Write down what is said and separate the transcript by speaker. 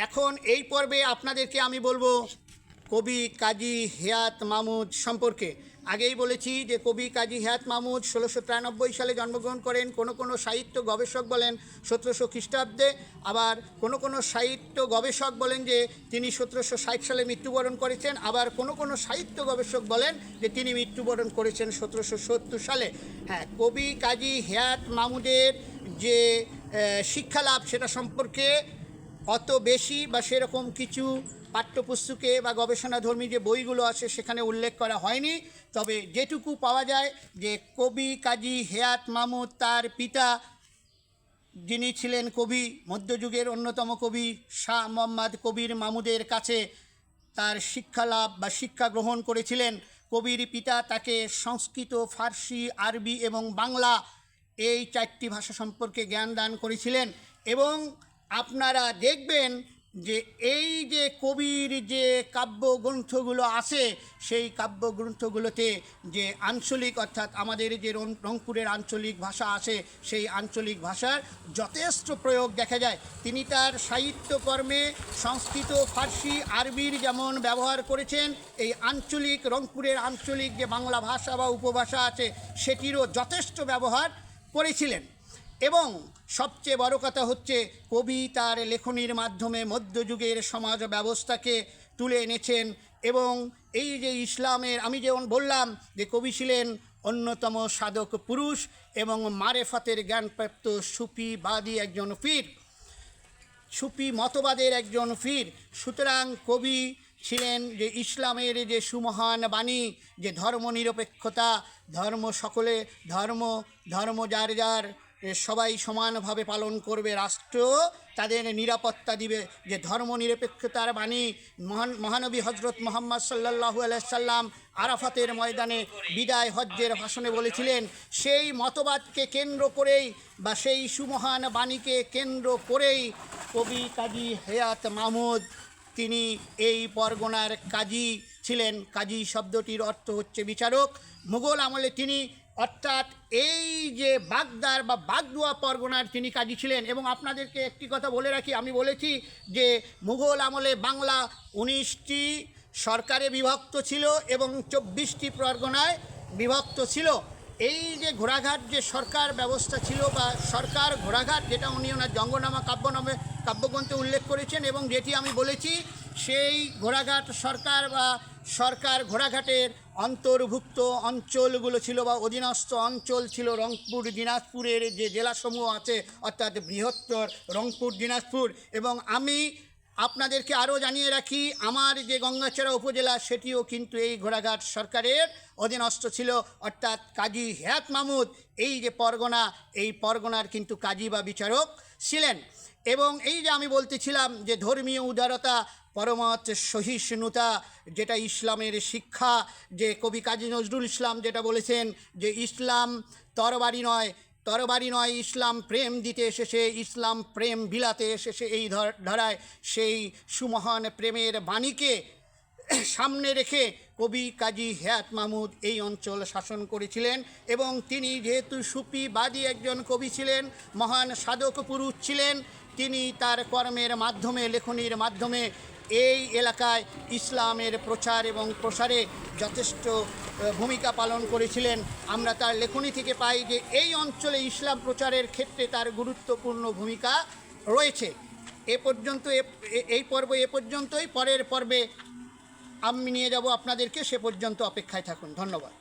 Speaker 1: এখন এই পর্বে আপনাদেরকে আমি বলবো কবি কাজী হেয়াত মাহমুদ সম্পর্কে। আগেই বলেছি যে কবি কাজী হেয়াত মাহমুদ 1693 সালে জন্মগ্রহণ করেন। কোনো সাহিত্য গবেষক বলেন 1700 খ্রিস্টাব্দে, আবার কোনো সাহিত্য গবেষক বলেন যে তিনি 1760 সালে মৃত্যুবরণ করেছেন, আবার কোনো সাহিত্য গবেষক বলেন যে তিনি মৃত্যুবরণ করেছেন 1770 সালে। হ্যাঁ, কবি কাজী হেয়াত মাহমুদের যে শিক্ষালাভ সেটা সম্পর্কে অত বেশি বা সেরকম কিছু পাঠ্যপুস্তকে বা গবেষণাধর্মী যে বইগুলো আছে সেখানে উল্লেখ করা হয়নি। তবে যেটুকু পাওয়া যায় যে কবি কাজী হেয়াত মাহমুদ তার পিতা, যিনি ছিলেন কবি, মধ্যযুগের অন্যতম কবি শাহ মোহাম্মদ কবির মাহমুদের কাছে তার শিক্ষালাভ বা শিক্ষা গ্রহণ করেছিলেন। কবির পিতা তাকে সংস্কৃত, ফার্সি, আরবি এবং বাংলা এই 4টি ভাষা সম্পর্কে জ্ঞান দান করেছিলেন। এবং আপনারা দেখবেন যে এই যে কবির যে কাব্যগ্রন্থগুলো আছে সেই কাব্যগ্রন্থগুলোতে যে আঞ্চলিক, অর্থাৎ আমাদের যে রংপুরের আঞ্চলিক ভাষা আছে সেই আঞ্চলিক ভাষার যথেষ্ট প্রয়োগ দেখা যায়। তিনি তার সাহিত্যকর্মে সংস্কৃত, ফার্সি, আরবির যেমন ব্যবহার করেছেন, এই আঞ্চলিক রংপুরের আঞ্চলিক যে বাংলা ভাষা বা উপভাষা আছে সেটিরও যথেষ্ট ব্যবহার করেছিলেন। এবং সবচেয়ে বড় কথা হচ্ছে কবি তার লেখনীর মাধ্যমে মধ্যযুগের সমাজ ব্যবস্থাকে তুলে এনেছেন। এবং এই যে ইসলামের, আমি যেমন বললাম যে কবি ছিলেন অন্যতম সাধক পুরুষ এবং মারেফাতের জ্ঞানপ্রাপ্ত সুফিবাদী একজন পীর, সুফি মতবাদের একজন পীর। সুতরাং কবি ছিলেন যে ইসলামের যে সুমহান বাণী, যে ধর্মনিরপেক্ষতা, ধর্ম যার যার সবাই সমানভাবে পালন করবে, রাষ্ট্র তাদের নিরাপত্তা দিবে, যে ধর্মনিরপেক্ষতার বাণী মহানবী হজরত মুহাম্মদ সাল্লাল্লাহু আলাইহি সাল্লাম আরাফাতের ময়দানে বিদায় হজ্জের ভাষণে বলেছিলেন। সেই মতবাদকে কেন্দ্র করেই বা সেই সুমহান বাণীকে কেন্দ্র করেই কবি কাজী হেয়াত মাহমুদ তিনি এই পরগনার কাজী ছিলেন। কাজী শব্দটির অর্থ হচ্ছে বিচারক। মুঘল আমলে তিনি, অর্থাৎ এই যে বাগদার বা বাগদুয়া পরগনার তিনি কাজী ছিলেন। এবং আপনাদেরকে একটি কথা বলে রাখি, আমি বলেছি যে মুঘল আমলে বাংলা 19টি সরকারে বিভক্ত ছিল এবং 24টি পরগনায় বিভক্ত ছিল। এই যে ঘোড়াঘাট যে সরকার ব্যবস্থা ছিল বা সরকার ঘোড়াঘাট, যেটা উনি ওনার জঙ্গনামা কাব্যগ্রন্থে উল্লেখ করেছেন এবং যেটি আমি বলেছি, সেই ঘোড়াঘাট সরকার বা সরকার ঘোড়াঘাটের অন্তর্ভুক্ত অঞ্চলগুলো ছিল বা অধীনস্থ অঞ্চল ছিল রংপুর, দিনাজপুরের যে জেলাসমূহ আছে, অর্থাৎ বৃহত্তর রংপুর, দিনাজপুর। এবং আমি আপনাদেরকে আরও জানিয়ে রাখি, আমার যে গঙ্গাচড়া উপজেলা সেটিও কিন্তু এই ঘোড়াঘাট সরকারের অধীনস্থ ছিল, অর্থাৎ কাজী হেয়াত মাহমুদ এই যে পরগনা, এই পরগনার কিন্তু কাজী বা বিচারক ছিলেন। এবং এই যে আমি বলতেছিলাম যে ধর্মীয় উদারতা, পরমত সহিষ্ণুতা, যেটা ইসলামের শিক্ষা, যে কবি কাজী নজরুল ইসলাম যেটা বলেছেন যে ইসলাম তরবারি নয়, ইসলাম প্রেম দিতে এসেছে, ইসলাম প্রেম বিলাতে এসেছে। এই ধারায় সেই সুমহান প্রেমের বাণীকে সামনে রেখে কবি কাজী হেয়াত মাহমুদ এই অঞ্চল শাসন করেছিলেন। এবং তিনি যেহেতু সুফিবাদী একজন কবি ছিলেন, মহান সাধক পুরুষ ছিলেন, তিনি তার কর্মের মাধ্যমে, লেখনীর মাধ্যমে এই এলাকায় ইসলামের প্রচার এবং প্রসারে যথেষ্ট ভূমিকা পালন করেছিলেন। আমরা তার লেখনী থেকে পাই যে এই অঞ্চলে ইসলাম প্রচারের ক্ষেত্রে তার গুরুত্বপূর্ণ ভূমিকা রয়েছে। এই পর্ব এ পর্যন্তই। পরের পর্বে আমি নিয়ে যাব আপনাদেরকে, সে পর্যন্ত অপেক্ষায় থাকুন। ধন্যবাদ।